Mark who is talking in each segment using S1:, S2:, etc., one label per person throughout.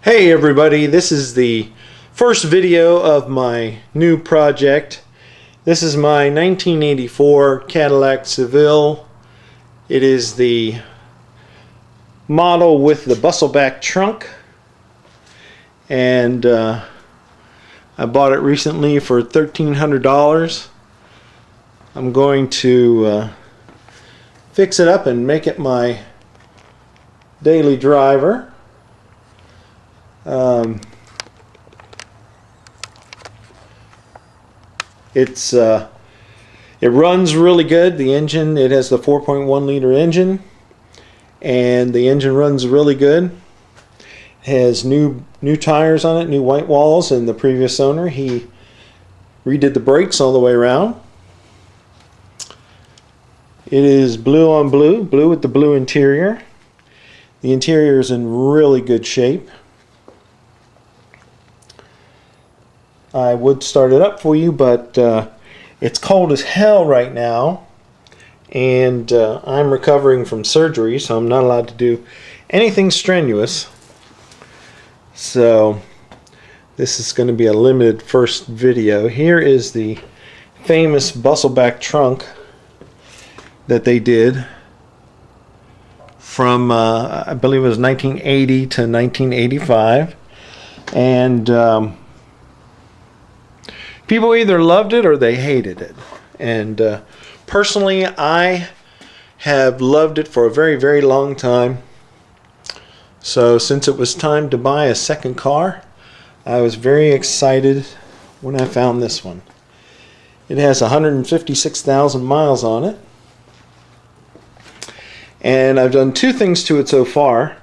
S1: Hey everybody, this is the first video of my new project. This is my 1984 Cadillac Seville. It is the model with the bustleback trunk, and I bought it recently for $1,300. I'm going to fix it up and make it my daily driver. It runs really good. The engine, it has the 4.1 liter engine, and the engine runs really good. It has new tires on it, new white walls, and the previous owner, he redid the brakes all the way around. It is blue on blue, blue with the blue interior. The interior is in really good shape. I would start it up for you, but it's cold as hell right now, and I'm recovering from surgery, so I'm not allowed to do anything strenuous. So this is going to be a limited first video. Here is the famous bustleback trunk that they did from I believe it was 1980 to 1985, and people either loved it or they hated it. And personally, I have loved it for a very, very long time. So since it was time to buy a second car, I was very excited when I found this one. It has 156,000 miles on it. And I've done two things to it so far.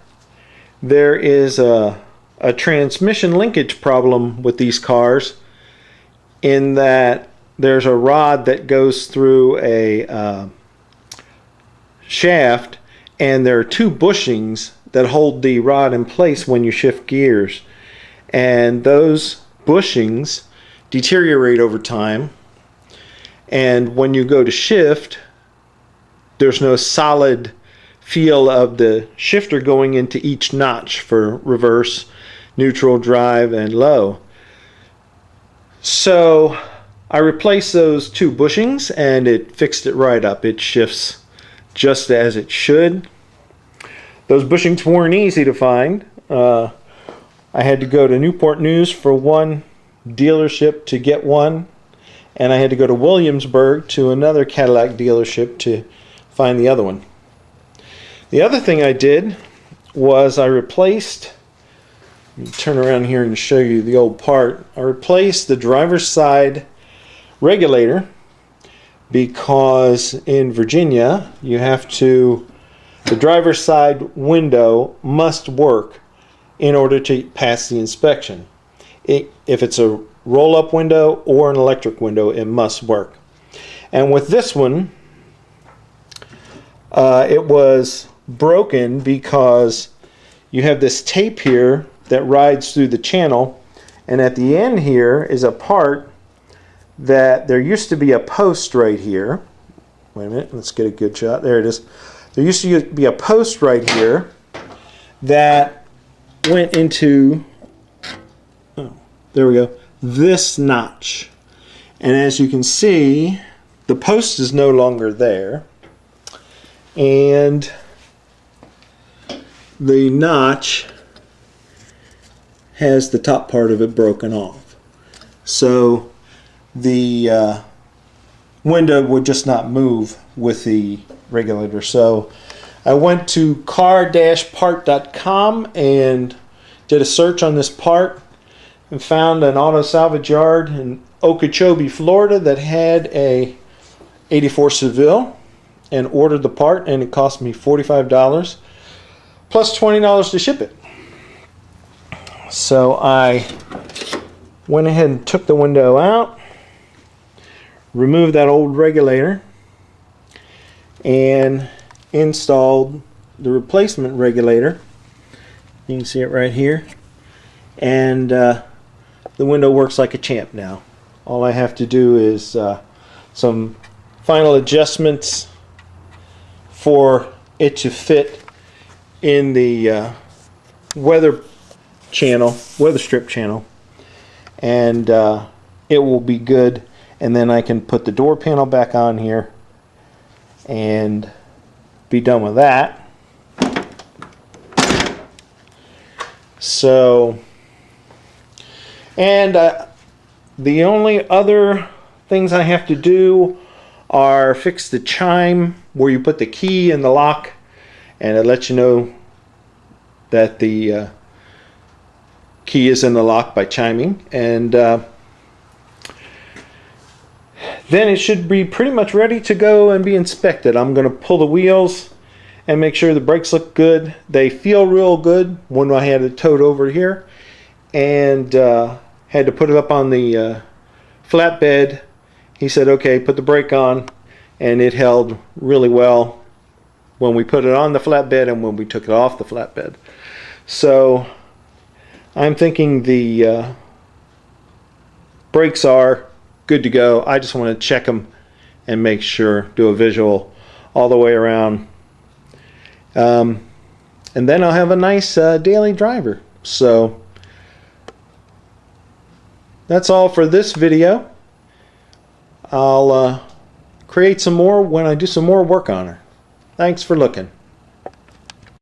S1: There is a transmission linkage problem with these cars, in that there's a rod that goes through a shaft, and there are two bushings that hold the rod in place when you shift gears, and those bushings deteriorate over time, and when you go to shift, there's no solid feel of the shifter going into each notch for reverse, neutral, drive, and low. So I replaced those two bushings, and it fixed it right up. It shifts just as it should. Those bushings weren't easy to find. I had to go to Newport News for one dealership to get one, and I had to go to Williamsburg to another Cadillac dealership to find the other one. The other thing I did was I replaced, let me turn around here and show you the old part. I replaced the driver's side regulator, because in Virginia you have to, the driver's side window must work in order to pass the inspection. If it's a roll-up window or an electric window, it must work. And with this one, it was broken because you have this tape here that rides through the channel, and at the end here is a part that there used to be a post right here. Wait a minute, let's get a good shot. There it is. There used to be a post right here that went into, oh, there we go, this notch. And as you can see, the post is no longer there, and the notch has the top part of it broken off. So the window would just not move with the regulator. So I went to car-part.com and did a search on this part and found an auto salvage yard in Okeechobee, Florida that had a 84 Seville, and ordered the part, and it cost me $45 plus $20 to ship it. So I went ahead and took the window out, removed that old regulator, and installed the replacement regulator. You can see it right here, and the window works like a champ now. All I have to do is some final adjustments for it to fit in the weather channel, weather strip channel, and it will be good. And then I can put the door panel back on here and be done with that. So, and the only other things I have to do are fix the chime where you put the key in the lock, and it lets you know that the key is in the lock by chiming. And then it should be pretty much ready to go and be inspected. I'm going to pull the wheels and make sure the brakes look good. They feel real good when I had it towed over here, and had to put it up on the flatbed. He said, okay, put the brake on, and it held really well when we put it on the flatbed and when we took it off the flatbed. So I'm thinking the brakes are good to go. I just want to check them and make sure, do a visual all the way around. And then I'll have a nice daily driver. So that's all for this video. I'll create some more when I do some more work on her. Thanks for looking.